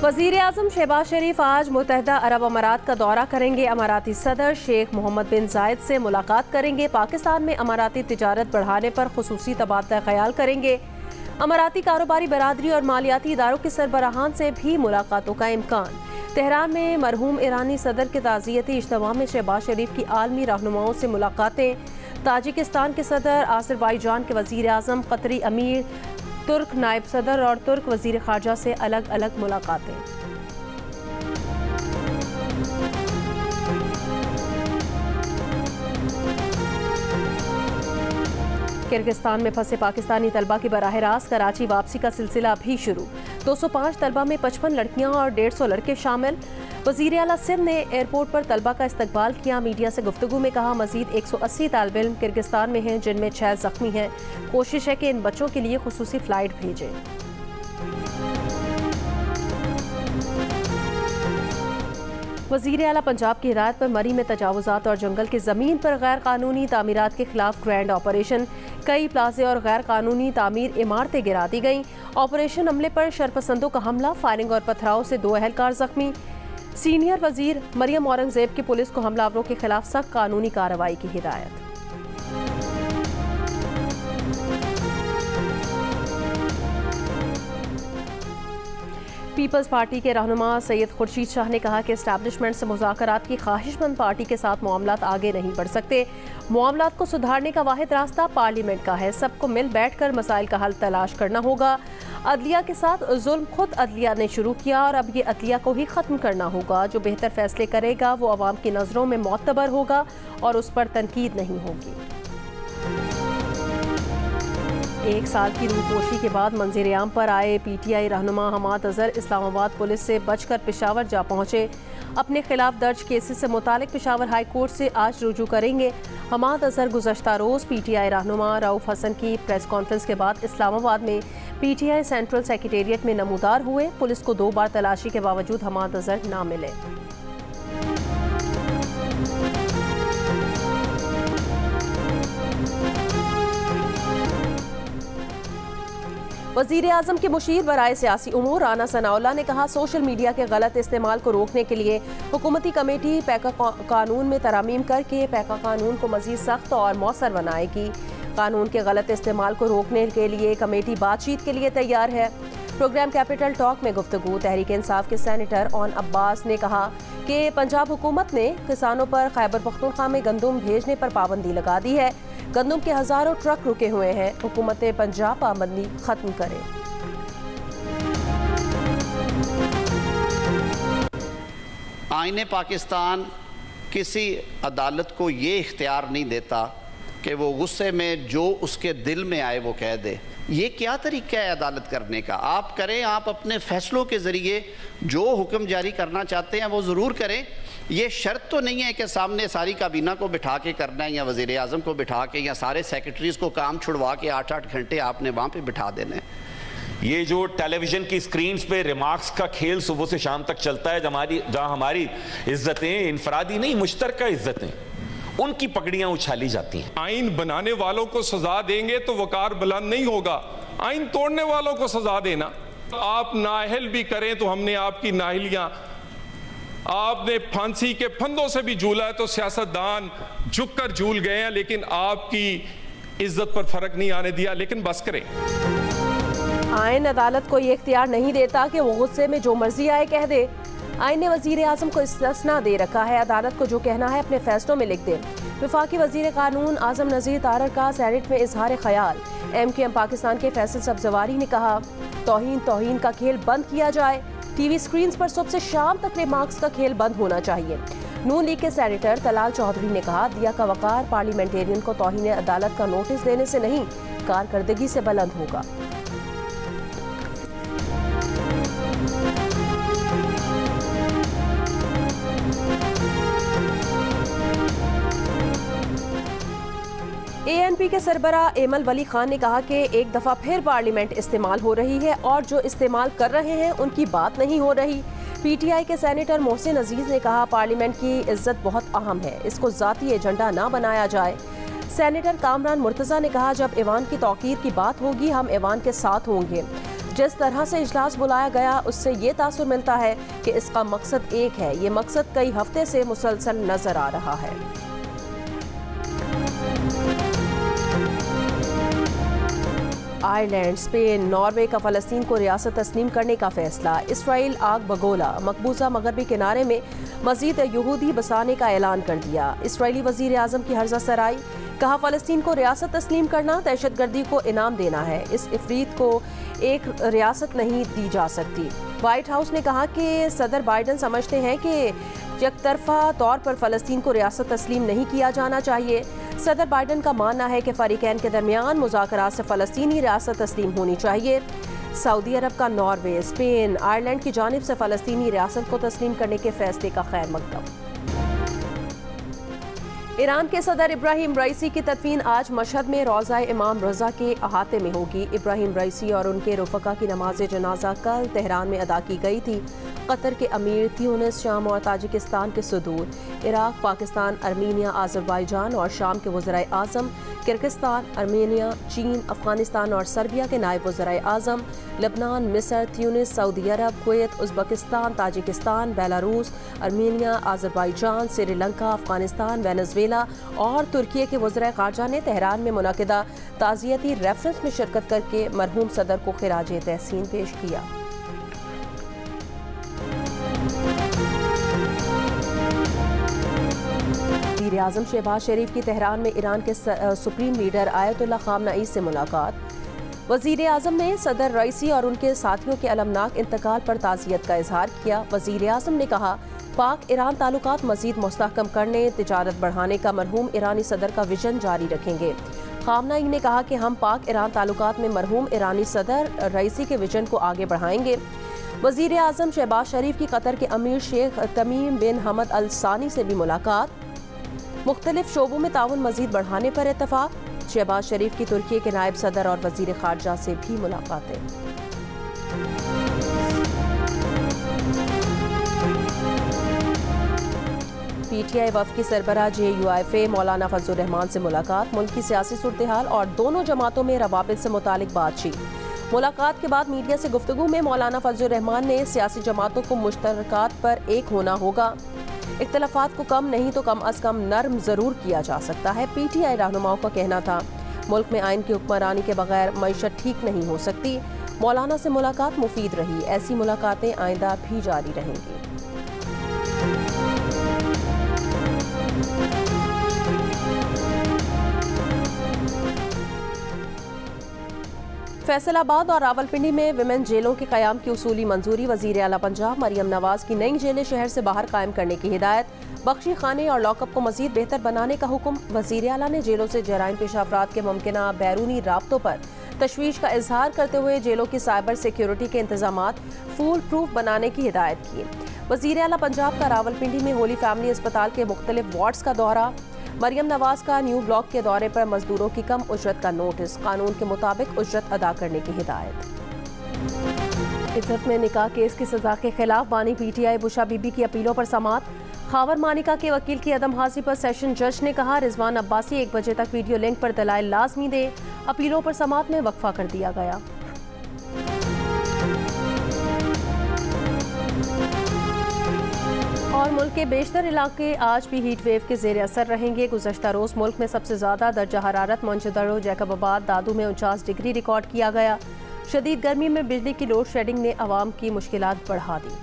वज़ीर आज़म शहबाज शरीफ आज मुत्तहिदा अरब अमारात का दौरा करेंगे। अमाराती सदर शेख मोहम्मद बिन जायद से मुलाकात करेंगे। पाकिस्तान में अमाराती तिजारत बढ़ाने पर खुसूसी तबादला ख्याल करेंगे। अमाराती कारोबारी बरादरी और मालियाती इदारों के सरबराहान से भी मुलाकातों का इम्कान। तेहरान में मरहूम ईरानी सदर के ताज़ियती इज्तिमा में शहबाज शरीफ की आलमी रहनुमाओं से मुलाकातें। ताजिकिस्तान के सदर, आज़रबाईजान के वज़ीर आज़म, कतरी अमीर, तुर्क नायब सदर और तुर्क वज़ीर ख़ारजा से अलग अलग मुलाकातें। किर्गिस्तान में फंसे पाकिस्तानी तलबा की बराह रास्त कराची वापसी का सिलसिला भी शुरू। 205 तलबा में 55 लड़कियां और 150 लड़के शामिल। वज़ीर आला सिंध ने एयरपोर्ट पर तलबा का इस्तकबाल किया। मीडिया से गुफ्तगू में कहा, मज़ीद 180 तालिब इल्म किर्गिस्तान में हैं, जिनमें 6 ज़ख्मी हैं। कोशिश है कि इन बच्चों के लिए खुसूसी फ़्लाइट भेजें। वज़ीर आला पंजाब की हिदायत पर मरी में तजावुज़ात और जंगल की ज़मीन पर गैर कानूनी तामीरात के खिलाफ ग्रैंड ऑपरेशन। कई प्लाजे और गैर कानूनी तामीर इमारतें गिरा दी गईं। ऑपरेशन अमले पर शरपसंदों का हमला, फायरिंग और पथराव से 2 अहलकार ज़ख्मी। सीनियर वज़ीर मरियम औरंगज़ेब की पुलिस को हमलावरों के खिलाफ सख्त कानूनी कार्रवाई की हिदायत। पीपल्स पार्टी के रहनुमा सैयद खुर्शीद शाह ने कहा कि इस्टेब्लिशमेंट से मुज़ाकरात की ख्वाहिशमंद पार्टी के साथ मामलात आगे नहीं बढ़ सकते। मामलात को सुधारने का वाहिद रास्ता पार्लियामेंट का है। सबको मिल बैठ कर मसाइल का हल तलाश करना होगा। अदलिया के साथ जुल्म खुद अदलिया ने शुरू किया और अब ये अदलिया को ही ख़त्म करना होगा। जो बेहतर फैसले करेगा वो अवाम की नज़रों में मोतबर होगा और उस पर तनकीद नहीं होगी। 1 साल की रूपोशी के बाद मंज़िल-ए-आम पर आए PTI रहनुमा हमाद अज़हर इस्लामाबाद पुलिस से बचकर पेशावर जा पहुँचे। अपने खिलाफ दर्ज केसेस से मुतालिक पेशावर हाई कोर्ट से आज रुजू करेंगे। हमाद अज़हर गुज़श्ता रोज़ PTI रहनुमा रऊफ़ हसन की प्रेस कॉन्फ्रेंस के बाद इस्लामाबाद में PTI सेंट्रल सेक्रेटेरिएट में नमूदार हुए। पुलिस को 2 बार तलाशी के बावजूद हमाद अज़हर ना मिले। वज़ीर आज़म के मुशीर बराए सियासी उमूर राना सनाउल्लाह ने कहा, सोशल मीडिया के गलत इस्तेमाल को रोकने के लिए हुकूमती कमेटी पैका कानून में तरामीम करके पैका कानून को मज़ीद सख्त और मौसर बनाएगी। कानून के गलत इस्तेमाल को रोकने के लिए कमेटी बातचीत के लिए तैयार है। प्रोग्राम कैपिटल टॉक में गुफ्तगू तहरीक इंसाफ के सेनेटर ओन अब्बास ने कहा कि पंजाब हुकूमत ने किसानों पर खैबर पख्तूनख्वा में गंदम भेजने पर पाबंदी लगा दी है। गंदम के हज़ारों ट्रक रुके हुए हैं। हुकूमत पंजाब पाबंदी खत्म करे। आईने पाकिस्तान किसी अदालत को ये इख्तियार नहीं देता कि वो गुस्से में जो उसके दिल में आए वो कह दे। ये क्या तरीका है अदालत करने का? आप करें, आप अपने फैसलों के ज़रिए जो हुक्म जारी करना चाहते हैं वो ज़रूर करें। ये शर्त तो नहीं है कि सामने सारी काबीना को बिठा के करना है या वज़ीर आज़म को बिठा के या सारे सेक्रेटरीज़ को काम छुड़वा के 8-8 घंटे आपने वहाँ पे बिठा देने। ये जो टेलीविज़न की स्क्रीन्स पे रिमार्क्स का खेल सुबह से शाम तक चलता है, जहाँ हमारी इज्जतें इनफरादी नहीं मुश्तरका इज्जतें, उनकी पगड़ियां उछाली जाती हैं। आइन बनाने वालों को सजा देंगे तो वकार बुलंद नहीं होगा, आइन तोड़ने वालों को सजा देना। आप नाअहल भी करें तो हमने आपकी नाअहलियां, आपने फांसी के फंदों से भी झूला है तो सियासतदान झुककर झूल गए हैं, लेकिन आपकी इज्जत पर फर्क नहीं आने दिया। लेकिन बस करें। आइन अदालत को ये इख्तियार नहीं देता कि वो गुस्से में जो मर्जी आए कह दे। आइन ने वज़ीर आज़म को इस्तिस्ना दे रखा है, अदालत को जो कहना है अपने फैसलों में लिख दे। वफाकी वज़ीर कानून आज़म नज़ीर तारड़ का सेनेट में इजहार ख्याल। MQM पाकिस्तान के फैसल सब्ज़वारी ने कहा, तौहीन का खेल बंद किया जाए। TV स्क्रीन पर सुबह से शाम तक रिमार्क्स का खेल बंद होना चाहिए। नून लीग के सेनेटर तलाल चौधरी ने कहा, दिया का वकार पार्लियामेंटेरियन को तौहीन अदालत का नोटिस देने से नहीं, कारकर्दगी से बुलंद होगा। ANP के सरबरा एमल वली खान ने कहा कि एक दफ़ा फिर पार्लियामेंट इस्तेमाल हो रही है और जो इस्तेमाल कर रहे हैं उनकी बात नहीं हो रही। PTI के सेनेटर मोहसिन अजीज ने कहा, पार्लियामेंट की इज्जत बहुत अहम है, इसको ज़ाती एजेंडा ना बनाया जाए। सेनेटर कामरान मुर्तज़ा ने कहा, जब ऐवान की तौकीर की बात होगी हम ऐवान के साथ होंगे। जिस तरह से इजलास बुलाया गया उससे ये तासुर मिलता है कि इसका मकसद एक है। ये मकसद कई हफ्ते से मुसलसल नजर आ रहा है। आयरलैंड, स्पेन, नॉर्वे का फ़लस्तीन को रियासत तस्लीम करने का फैसला। इसराइल आग बगोला, मकबूजा मगरबी किनारे में मज़ीद यहूदी बसाने का ऐलान कर दिया। इसराइली वज़ीर आज़म की हर्जा सराई, कहा फ़लस्तीन को रियासत तस्लीम करना दहशतगर्दी को इनाम देना है। इस इफरीत को एक रियासत नहीं दी जा सकती। व्हाइट हाउस ने कहा कि सदर बाइडन समझते हैं कि यकतरफा तौर पर फ़लस्तीन को रियासत तस्लीम नहीं किया जाना चाहिए। सदर बाइडन का मानना है कि फ़रीक़ैन के दरमियान मुज़ाकरात से फ़लस्तीनी रियासत तस्लीम होनी चाहिए। सऊदी अरब का नॉर्वे, स्पेन, आयरलैंड की जानिब से फ़लस्तीनी रियासत को तस्लीम करने के फैसले का खैर मकदम। ईरान के सदर इब्राहिम रईसी की तदफीन आज मशहद में रोज़ा इमाम रज़ा के अहाते में होगी। इब्राहिम रईसी और उनके रुफ़का की नमाज जनाजा कल तेहरान में अदा की गई थी। कतर के अमीर, ट्यूनिस, शाम और ताजिकिस्तान के सदूर, इराक, पाकिस्तान, अर्मीनिया, आज़रबाईजान और शाम के वज़राए आज़म, किर्गिस्तान, अर्मेनिया, चीन, अफ़गानिस्तान और सर्बिया के नायब वज़राए आज़म, लबनान, मिस्र, ट्यूनिस, सऊदी अरब, Kuwait, Uzbekistan, Tajikistan, Belarus, Armenia, Azerbaijan, Sri Lanka, Afghanistan, Venezuela और तुर्की के वज़राए ख़ारजा ने तेहरान में मुनक़िदा ताज़ियती रेफरेंस में शिरकत करके मरहूम सदर को ख़िराज तहसीन पेश किया। वज़ीर आज़म शहबाज शरीफ की तेहरान में ईरान के सुप्रीम लीडर आयतुल्लाह ख़ामनई से मुलाकात। वज़ीर आज़म ने सदर रईसी और उनके साथियों के अलमनाक इंतकाल पर ताज़ियत का इजहार किया। वज़ीर आज़म ने कहा, पाक ईरान ताल्लुकात मज़ीद मुस्तहकम करने, तिजारत बढ़ाने का मरहूम ईरानी सदर का विजन जारी रखेंगे। ख़ामनई ने कहा कि हम पाक ईरान ताल्लुकात में मरहूम ईरानी सदर रईसी के विजन को आगे बढ़ाएंगे। वज़ीर आज़म शहबाज शरीफ की कतर के अमीर शेख तमीम बिन हमद अल सानी से भी मुलाकात। मुख्तलिफ शोबों में ताउन मज़ीद बढ़ाने पर इत्तफाक। शहबाज शरीफ की तुर्की के नायब सदर और वज़ीर ख़ारजा से भी मुलाकातें। PTI वफ़द की सरबराह JUIFA मौलाना फजलुर रहमान से मुलाकात। मुल्क की सियासी सूरत-ए-हाल और दोनों जमातों में रवाबित से मुतालिक बातचीत। मुलाकात के बाद मीडिया से गुफ्तगू में मौलाना फजलुर रहमान ने सियासी जमातों को मुश्तरकात पर एक होना होगा। इख्तलाफात को कम नहीं तो कम अज़ कम नर्म ज़रूर किया जा सकता है। PTI रहनुमाओं का कहना था, मुल्क में आइन की हुक्मरानी के बगैर मईशत ठीक नहीं हो सकती। मौलाना से मुलाकात मुफीद रही। ऐसी मुलाकातें आइंदा भी जारी रहेंगी। फैसलाबाद और रावलपिंडी में विमेन जेलों के क़याम की उसूली मंजूरी। वज़ीर आला पंजाब मरियम नवाज़ की नई जेलें शहर से बाहर कायम करने की हिदायत। बख्शी खाने और लॉकअप को मज़ीद बेहतर बनाने का हुक्म। वज़ीर आला ने जेलों से जराइम पेशा अफराद के मुमकिना बैरूनी राब्तों पर तशवीश का इजहार करते हुए जेलों की साइबर सिक्योरिटी के इंतजामात फूल प्रूफ बनाने की हिदायत की। वज़ीर आला पंजाब का रावलपिंडी में होली फैमिली अस्पताल के मुख्तलिफ वार्ड्स का दौरा। मरियम नवाज का न्यू ब्लॉक के दौरे पर मजदूरों की कम उजरत का नोटिस। कानून के मुताबिक उजरत अदा करने की हिदायत। इज्जत में निकाह केस की सजा के खिलाफ बानी PTI बुशा बीबी की अपीलों पर समाअत। खावर मानिका के वकील की अदम हाजिरी पर सेशन जज ने कहा, रिजवान अब्बासी 1 बजे तक वीडियो लिंक पर दलाइल लाजमी दे। अपीलों पर समाअत में वक्फा कर दिया गया। और मुल्क के बेशतर इलाके आज भी हीट वेव के ज़ेर असर रहेंगे। गुज़श्ता रोज़ मुल्क में सबसे ज़्यादा दर्जा हरारत मोइनशदरो, जैकबाबाद, दादू में 49 डिग्री रिकॉर्ड किया गया। शदीद गर्मी में बिजली की लोड शेडिंग ने आवाम की मुश्किलात बढ़ा दी।